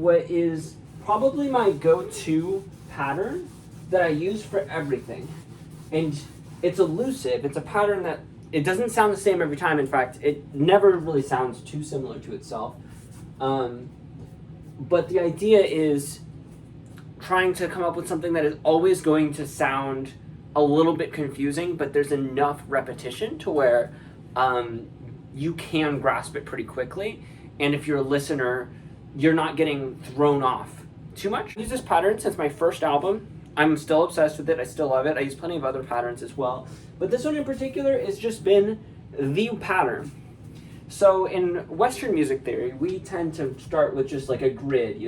what is probably my go-to pattern that I use for everything. And it's elusive. It's a pattern that it doesn't sound the same every time. In fact, it never really sounds too similar to itself. But the idea is trying to come up with something that is always going to sound a little bit confusing, but there's enough repetition to where you can grasp it pretty quickly. And if you're a listener, you're not getting thrown off too much. I use this pattern since my first album. I'm still obsessed with it. I still love it. I use plenty of other patterns as well. But this one in particular has just been the pattern. So in Western music theory, we tend to start with just like a grid,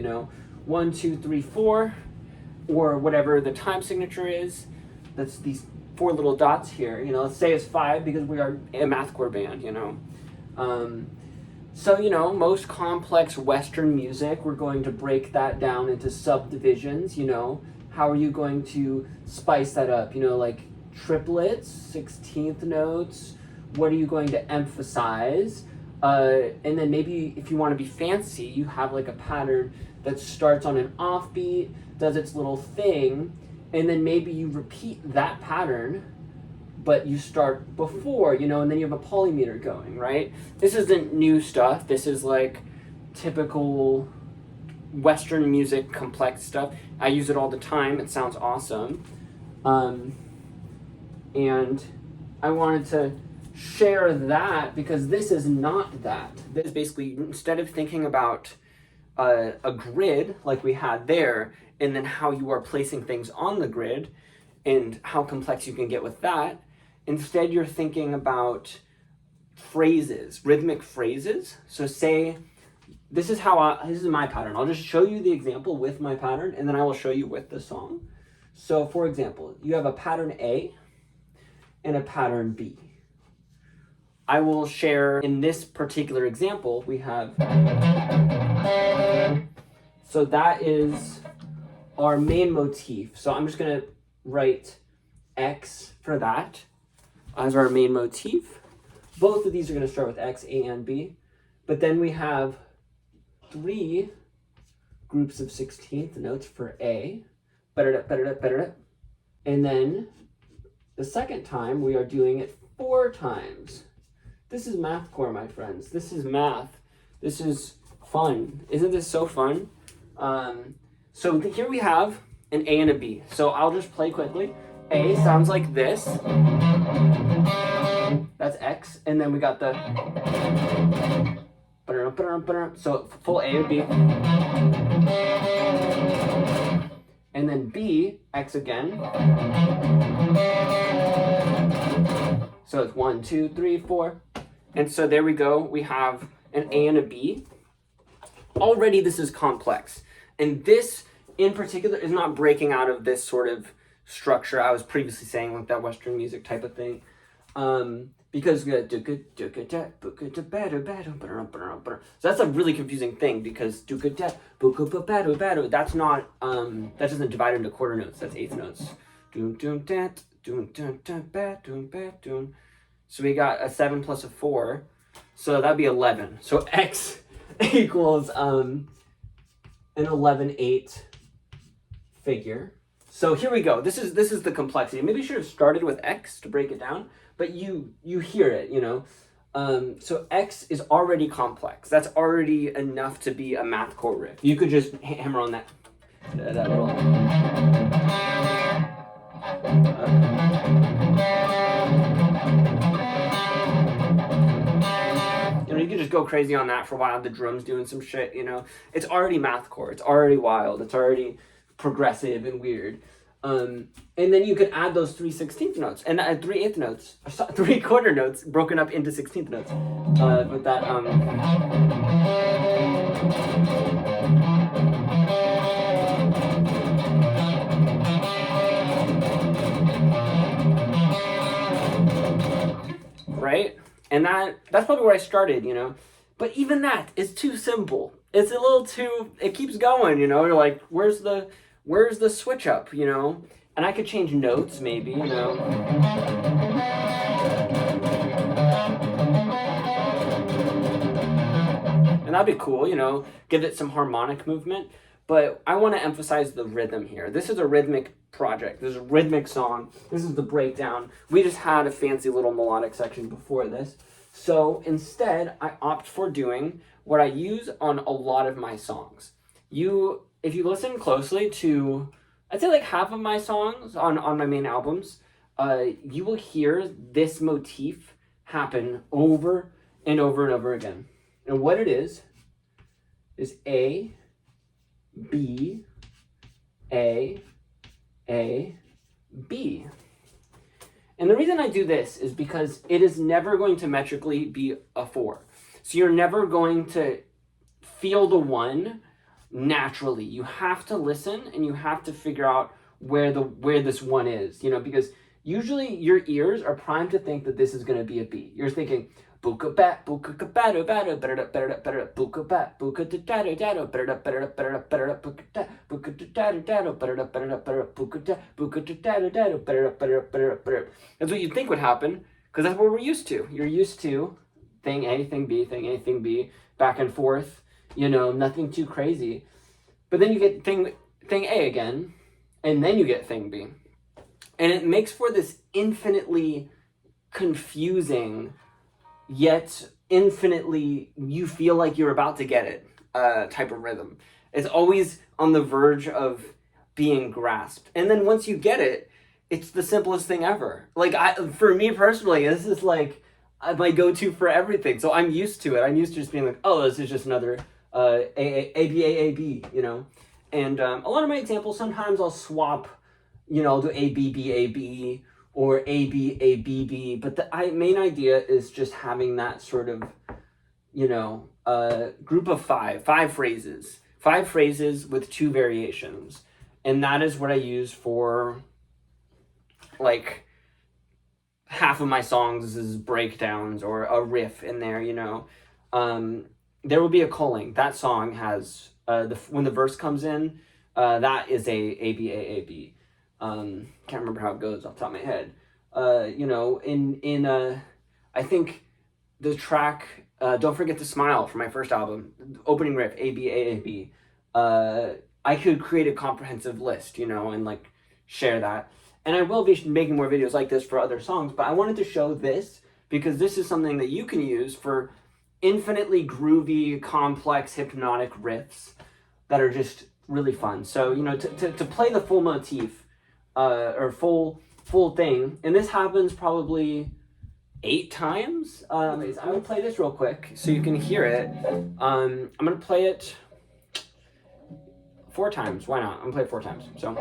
1, 2, 3, 4, or whatever the time signature is. That's these 4 little dots here. Let's say it's 5 because we are a mathcore band, So, most complex Western music, we're going to break that down into subdivisions, How are you going to spice that up? Like triplets, 16th notes. What are you going to emphasize? And then maybe if you want to be fancy, you have like a pattern that starts on an offbeat, does its little thing, and then maybe you repeat that pattern, but you start before, and then you have a polymeter going, right? This isn't new stuff. This is like typical Western music, complex stuff. I use it all the time. It sounds awesome. And I wanted to share that because this is not that. This is basically, instead of thinking about a grid like we had there, and then how you are placing things on the grid and how complex you can get with that, instead you're thinking about phrases, rhythmic phrases. So say, this is my pattern. I'll just show you the example with my pattern, and then I will show you with the song. So for example, you have a pattern A and a pattern B. I will share in this particular example, we have, so that is our main motif. So I'm just gonna write X for that as our main motif. Both of these are gonna start with X, A, and B. But then we have 3 groups of 16th notes for A. And then the second time we are doing it 4 times. This is mathcore, my friends. This is math. This is fun. Isn't this so fun? So here we have an A and a B. So I'll just play quickly. A sounds like this. That's X. And then we got the... So full A would be... And then B, X again. So it's 1, 2, 3, 4. And so there we go. We have an A and a B. Already this is complex. And this in particular is not breaking out of this sort of structure I was previously saying, like that Western music type of thing. Because so that's a really confusing thing, because that's not that doesn't divide into quarter notes. That's eighth notes. So we got a 7 plus a 4, so that'd be 11. So X equals an 11/8 figure. So here we go. This is the complexity. Maybe I should have started with X to break it down, but you hear it, So X is already complex. That's already enough to be a mathcore riff. You could just hammer on that little. You could just go crazy on that for a while. The drums doing some shit, It's already mathcore. It's already wild. It's already progressive and weird. And then you could add those 3 16th notes and 3 8th notes, 3 quarter notes broken up into 16th notes. With that, right? And that's probably where I started, But even that is too simple. It's a little too, it keeps going, You're like, where's the switch up, And I could change notes maybe, And that'd be cool, you know, give it some harmonic movement. But I want to emphasize the rhythm here. This is a rhythmic project. This is a rhythmic song. This is the breakdown. We just had a fancy little melodic section before this. So instead, I opt for doing what I use on a lot of my songs. If you listen closely to, I'd say like half of my songs on my main albums, you will hear this motif happen over and over and over again. And what it is A, B, A, B. And the reason I do this is because it is never going to metrically be a 4. So you're never going to feel the 1 naturally. You have to listen and you have to figure out where this 1 is, you know, because usually your ears are primed to think that this is going to be a B. You're thinking buka bat buka kabado bado better better better buka bat buka dado dado better better better better buka dado dado better better better buka dado dado better better better better. That's what you'd think would happen, because that's what we're used to. You're used to thing A, thing B, thing A, thing B, back and forth, you know, nothing too crazy. But then you get thing A again, and then you get thing B. And it makes for this infinitely confusing, yet infinitely you feel like you're about to get it type of rhythm. It's always on the verge of being grasped. And then once you get it, it's the simplest thing ever. Like, for me personally, this is like my go-to for everything. So I'm used to it. I'm used to just being like, oh, this is just another A, B, you know? And a lot of my examples, sometimes I'll swap, you know, I'll do A, B, B, A, B, or A, B, A, B, B. But the main idea is just having that sort of, you know, group of five phrases. 5 phrases with 2 variations. And that is what I use for, like, half of my songs is breakdowns or a riff in there, you know. There will be a culling. That song has, when the verse comes in, that is A, B, A, B. Can't remember how it goes off the top of my head. You know, I think the track, Don't Forget to Smile from my first album, opening riff, A, B, A, B. I could create a comprehensive list, you know, and like share that. And I will be making more videos like this for other songs, but I wanted to show this because this is something that you can use for infinitely groovy, complex, hypnotic riffs that are just really fun. So, you know, to play the full motif, or full thing, and this happens probably 8 times. I'm gonna play this real quick so you can hear it. I'm gonna play it 4 times. Why not? I'm gonna play it 4 times. So.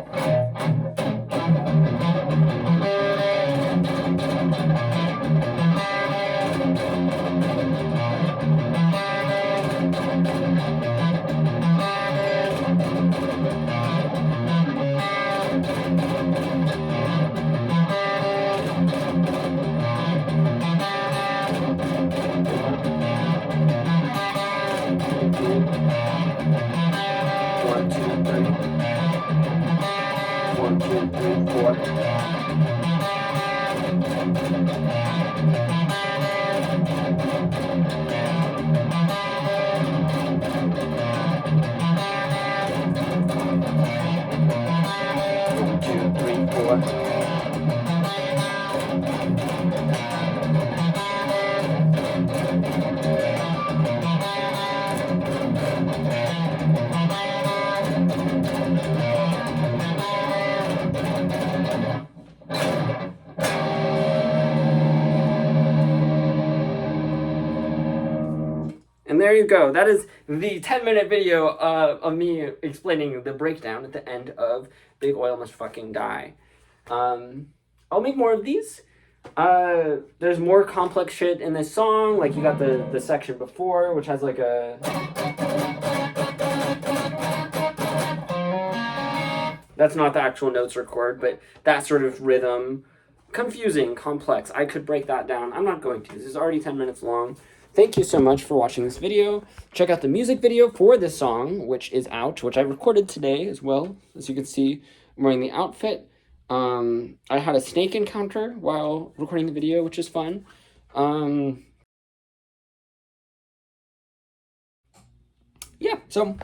And there you go. That is the 10-minute video of me explaining the breakdown at the end of Big Oil Must Fucking Die. I'll make more of these. There's more complex shit in this song. Like, you got the section before, which has like a... That's not the actual notes record, but that sort of rhythm. Confusing, complex. I could break that down. I'm not going to. This is already 10 minutes long. Thank you so much for watching this video. Check out the music video for this song, which is out, which I recorded today as well. As you can see, I'm wearing the outfit. I had a snake encounter while recording the video, which is fun. So